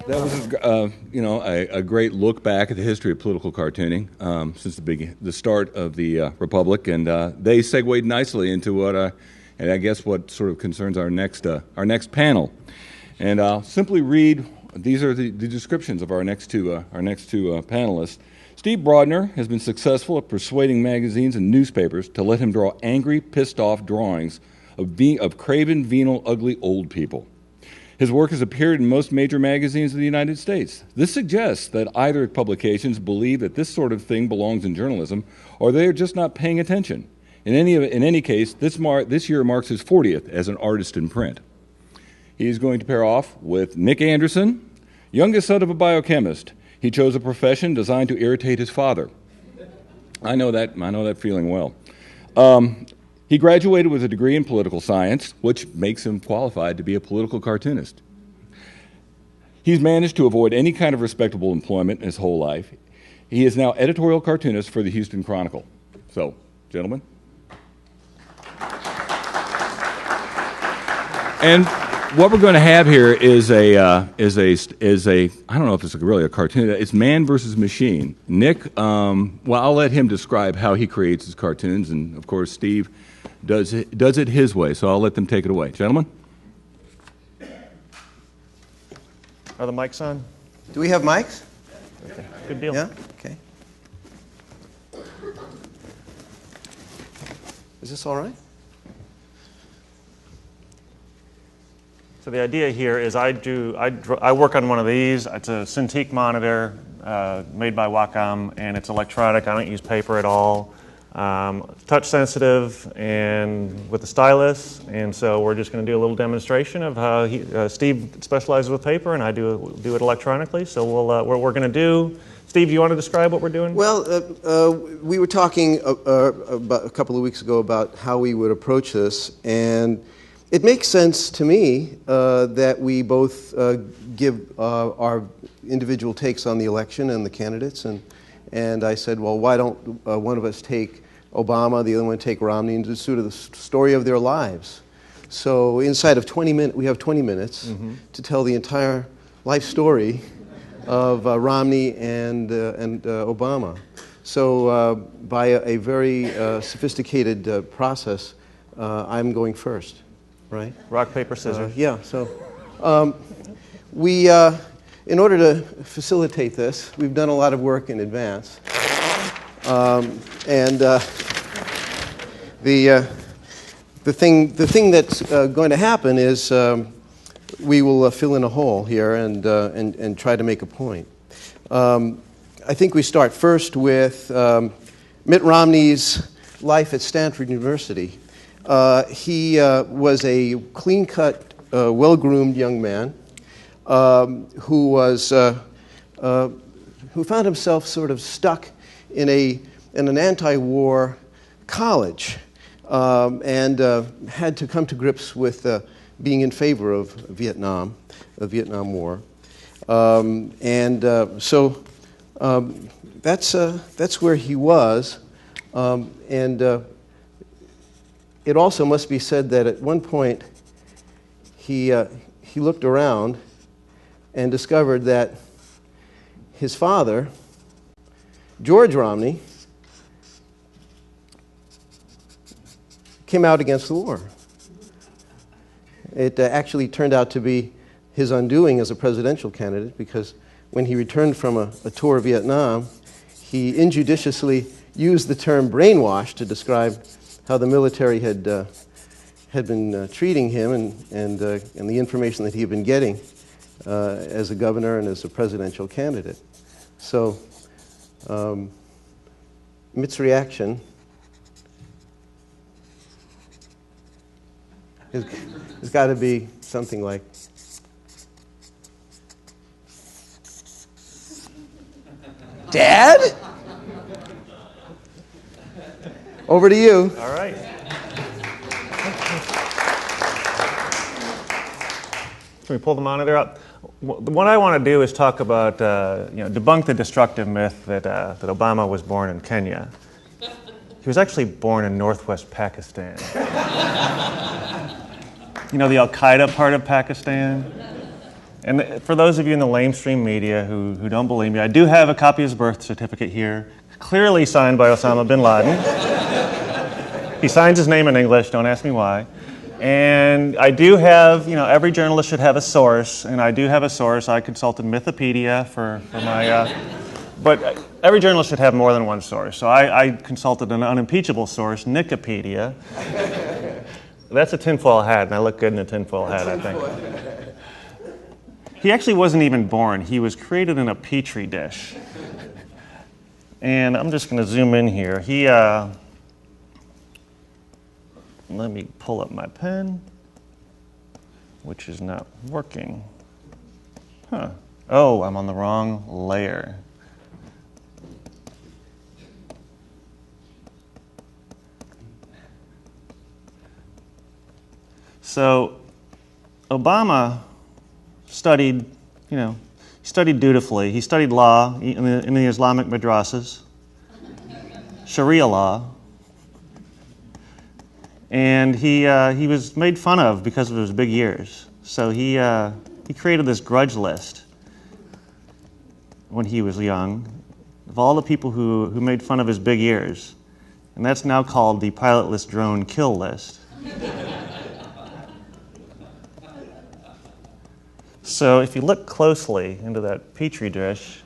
That was, a great look back at the history of political cartooning since the start of the Republic, and they segued nicely into and I guess what sort of concerns our next panel. And I'll simply read. These are the descriptions of our next two panelists. Steve Broadner has been successful at persuading magazines and newspapers to let him draw angry, pissed-off drawings of craven, venal, ugly old people. His work has appeared in most major magazines in the United States. This suggests that either publications believe that this sort of thing belongs in journalism, or they are just not paying attention. In any case, this year marks his 40th as an artist in print. He's going to pair off with Nick Anderson, youngest son of a biochemist. He chose a profession designed to irritate his father. I know that feeling well. He graduated with a degree in political science, which makes him qualified to be a political cartoonist. He's managed to avoid any kind of respectable employment in his whole life. He is now editorial cartoonist for the Houston Chronicle. So, gentlemen. And what we're going to have here is a I don't know if it's really a cartoon. It's man versus machine. Nick, I'll let him describe how he creates his cartoons, and of course Steve does it his way. So I'll let them take it away, gentlemen. Are the mics on? Do we have mics? Okay. Good deal. Yeah. Okay. Is this all right? So the idea here is I work on one of these. It's a Cintiq monitor made by Wacom, and it's electronic. I don't use paper at all. Touch sensitive and with a stylus, and so we're just going to do a little demonstration of how Steve specializes with paper, and I do it electronically. So what we're going to do. Steve, do you want to describe what we're doing? Well, we were talking about a couple of weeks ago about how we would approach this, and it makes sense to me that we both give our individual takes on the election and the candidates, and I said, well, why don't one of us take Obama, the other one take Romney, and just sort of the story of their lives. So inside of 20 minutes, we have 20 minutes to tell the entire life story of Romney and Obama. So by a very sophisticated process, I'm going first. Right? Rock, paper, scissors. Yeah, so we, in order to facilitate this, we've done a lot of work in advance. The thing that's going to happen is we will fill in a hole here and try to make a point. I think we start first with Mitt Romney's life at Stanford University. He was a clean-cut, well-groomed young man who found himself sort of stuck in an anti-war college and had to come to grips with being in favor of Vietnam, the Vietnam War, so that's where he was, it also must be said that at one point he looked around and discovered that his father, George Romney, came out against the war. It actually turned out to be his undoing as a presidential candidate, because when he returned from a tour of Vietnam, he injudiciously used the term brainwash to describe how the military had been treating him and the information that he had been getting as a governor and as a presidential candidate. So Mitt's reaction has got to be something like, "Dad? Over to you." All right. Can we pull the monitor up? What I want to do is talk about, debunk the destructive myth that Obama was born in Kenya. He was actually born in northwest Pakistan. You know, the Al-Qaeda part of Pakistan? And for those of you in the lamestream media who don't believe me, I do have a copy of his birth certificate here, clearly signed by Osama bin Laden. He signs his name in English, don't ask me why. And I do have, every journalist should have a source, and I do have a source. I consulted Mythopedia for my, but every journalist should have more than one source. So I consulted an unimpeachable source, Nikipedia. That's a tinfoil hat, and I look good in a tinfoil hat, I think. He actually wasn't even born. He was created in a petri dish. And I'm just going to zoom in here. Let me pull up my pen, which is not working. Huh. Oh, I'm on the wrong layer. So, Obama studied, studied dutifully. He studied law in the Islamic madrasas, Sharia law. And he was made fun of because of his big ears. So he created this grudge list when he was young of all the people who made fun of his big ears. And that's now called the pilotless drone kill list. So if you look closely into that petri dish,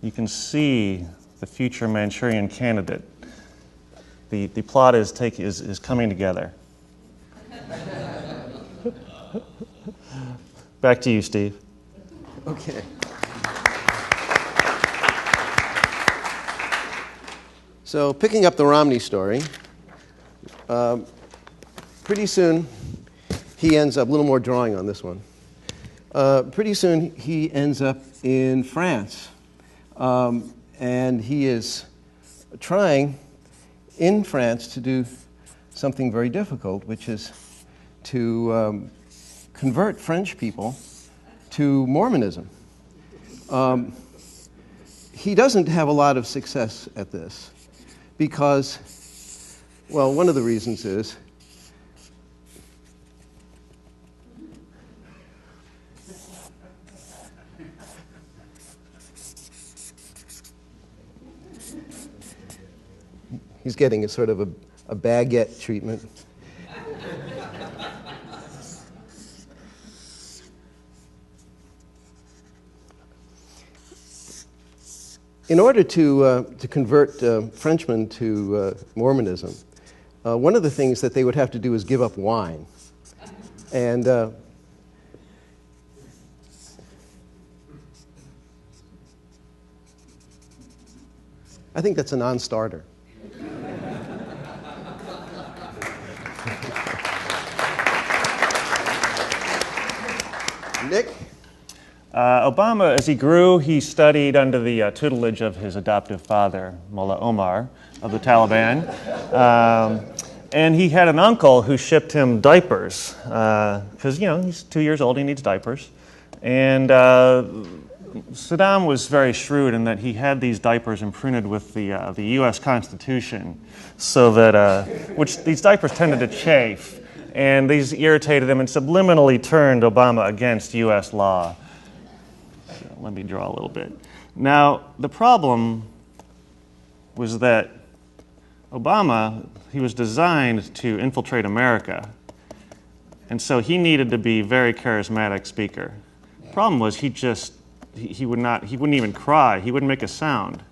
you can see the future Manchurian candidate. The plot is coming together. Back to you, Steve. Okay. So picking up the Romney story, pretty soon he ends up, a little more drawing on this one. Pretty soon he ends up in France, and he is trying in France to do something very difficult, which is to convert French people to Mormonism. He doesn't have a lot of success at this because, well, one of the reasons is he's getting a sort of a baguette treatment. In order to convert Frenchmen to Mormonism, one of the things that they would have to do is give up wine. And I think that's a non-starter. Nick? Obama, as he grew, he studied under the tutelage of his adoptive father, Mullah Omar, of the Taliban. And he had an uncle who shipped him diapers, because, he's 2 years old, he needs diapers. And Saddam was very shrewd in that he had these diapers imprinted with the U.S. Constitution, so that, which these diapers tended to chafe. And these irritated him and subliminally turned Obama against U.S. law. So let me draw a little bit. Now, the problem was that Obama, he was designed to infiltrate America. And so he needed to be a very charismatic speaker. The problem was he wouldn't even cry. He wouldn't make a sound.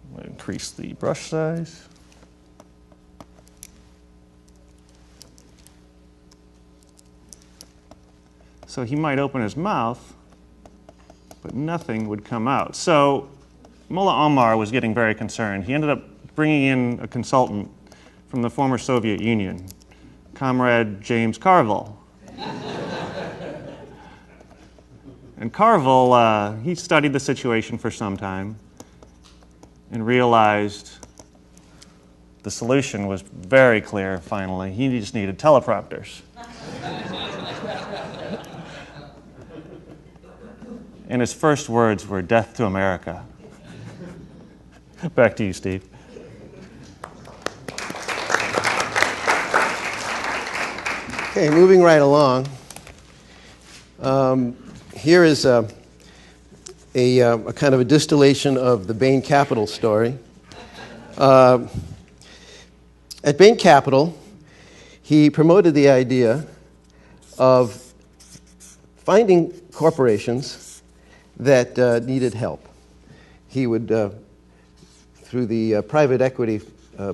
I'm going to increase the brush size. So he might open his mouth, but nothing would come out. So Mullah Omar was getting very concerned. He ended up bringing in a consultant from the former Soviet Union, Comrade James Carville. And Carville, he studied the situation for some time and realized the solution was very clear, finally. He just needed teleprompters. And his first words were, "Death to America." Back to you, Steve. Okay, moving right along. Here is a kind of a distillation of the Bain Capital story. At Bain Capital, he promoted the idea of finding corporations that needed help. He would, through the private equity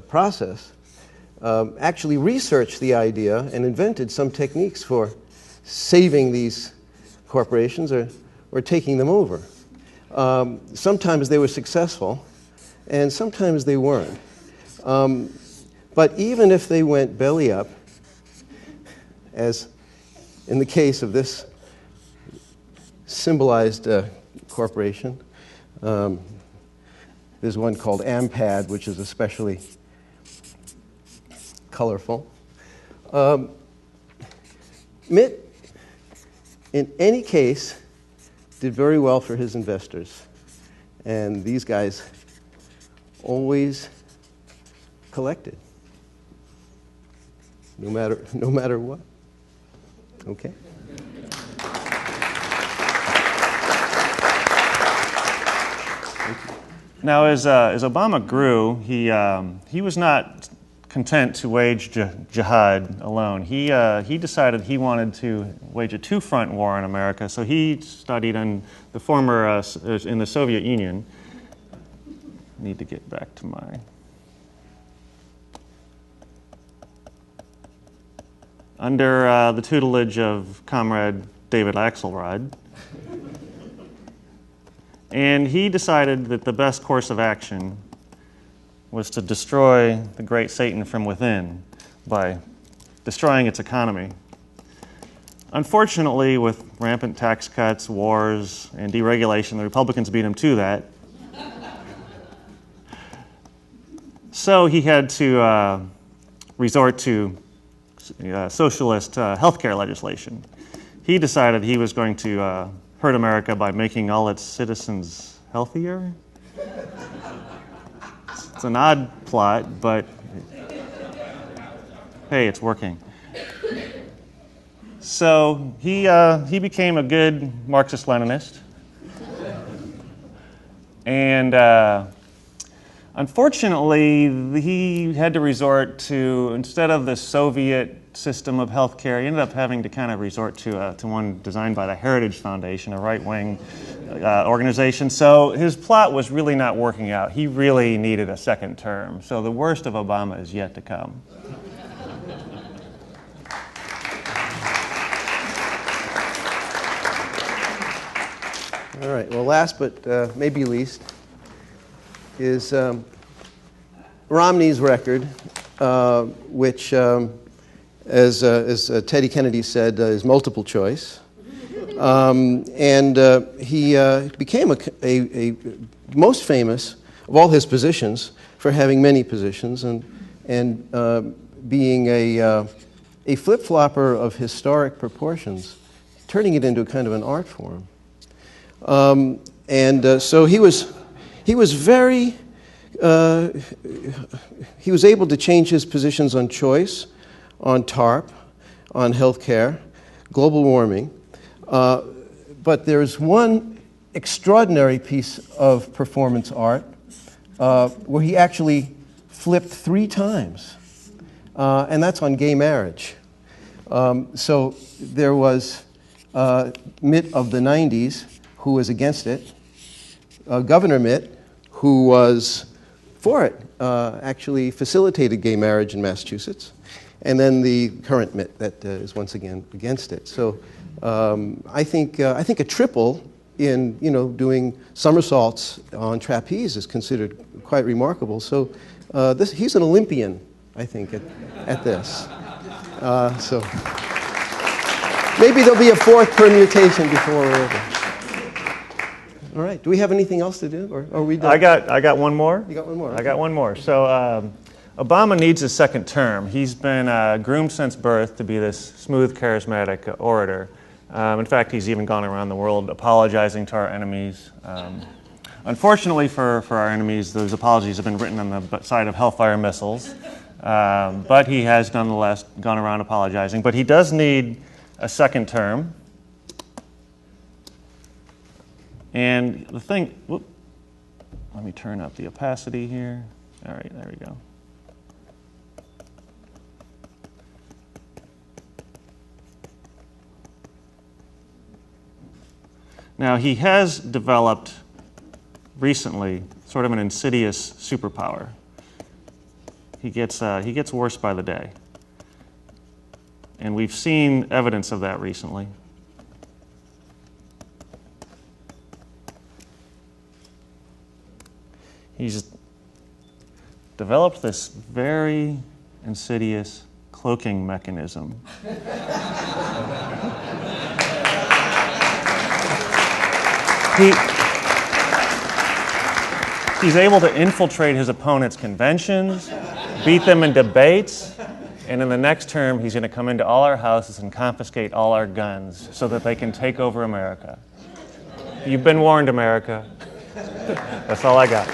process, actually researched the idea and invented some techniques for saving these corporations or taking them over. Sometimes they were successful, and sometimes they weren't. But even if they went belly up, as in the case of this symbolized corporation, there's one called Ampad, which is especially colorful. Mitt, in any case, did very well for his investors. And these guys always collected, no matter what. Okay. Now, as Obama grew, he was not content to wage jihad alone. He decided he wanted to wage a two-front war in America. So he studied in the former in the Soviet Union. Need to get back to my. Under the tutelage of Comrade David Axelrod. And he decided that the best course of action was to destroy the great Satan from within by destroying its economy. Unfortunately, with rampant tax cuts, wars, and deregulation, the Republicans beat him to that. So he had to resort to socialist healthcare legislation. He decided he was going to hurt America by making all its citizens healthier. It's an odd plot, but hey, it's working. So he became a good Marxist-Leninist. And unfortunately, he had to resort to, instead of the Soviet system of healthcare, he ended up having to kind of resort to one designed by the Heritage Foundation, a right-wing organization. So his plot was really not working out. He really needed a second term. So the worst of Obama is yet to come. All right, well, last but maybe least is Romney's record, which, as Teddy Kennedy said, is multiple choice. And he became a most famous of all his positions for having many positions and being a flip-flopper of historic proportions, turning it into kind of an art form. So he was very, he was able to change his positions on choice, on TARP, on healthcare, global warming. But there's one extraordinary piece of performance art where he actually flipped 3 times, and that's on gay marriage. So there was Mitt of the 90s, who was against it, Governor Mitt, who was for it, actually facilitated gay marriage in Massachusetts, and then the current Mitt that is once again against it. So I think a triple in doing somersaults on trapeze is considered quite remarkable. So he's an Olympian, I think, at this. So maybe there'll be a 4th permutation before we're over. All right. Do we have anything else to do, or are we done? I got one more. You got one more? I got one more. So Obama needs a second term. He's been groomed since birth to be this smooth, charismatic orator. In fact, he's even gone around the world apologizing to our enemies. Unfortunately for our enemies, those apologies have been written on the side of Hellfire missiles. But he has nonetheless gone around apologizing. But he does need a second term. And the thing, let me turn up the opacity here. All right, there we go. Now, he has developed recently sort of an insidious superpower. He gets worse by the day. And we've seen evidence of that recently. He's developed this very insidious cloaking mechanism. He's able to infiltrate his opponent's conventions, beat them in debates, and in the next term, he's going to come into all our houses and confiscate all our guns so that they can take over America. You've been warned, America. That's all I got.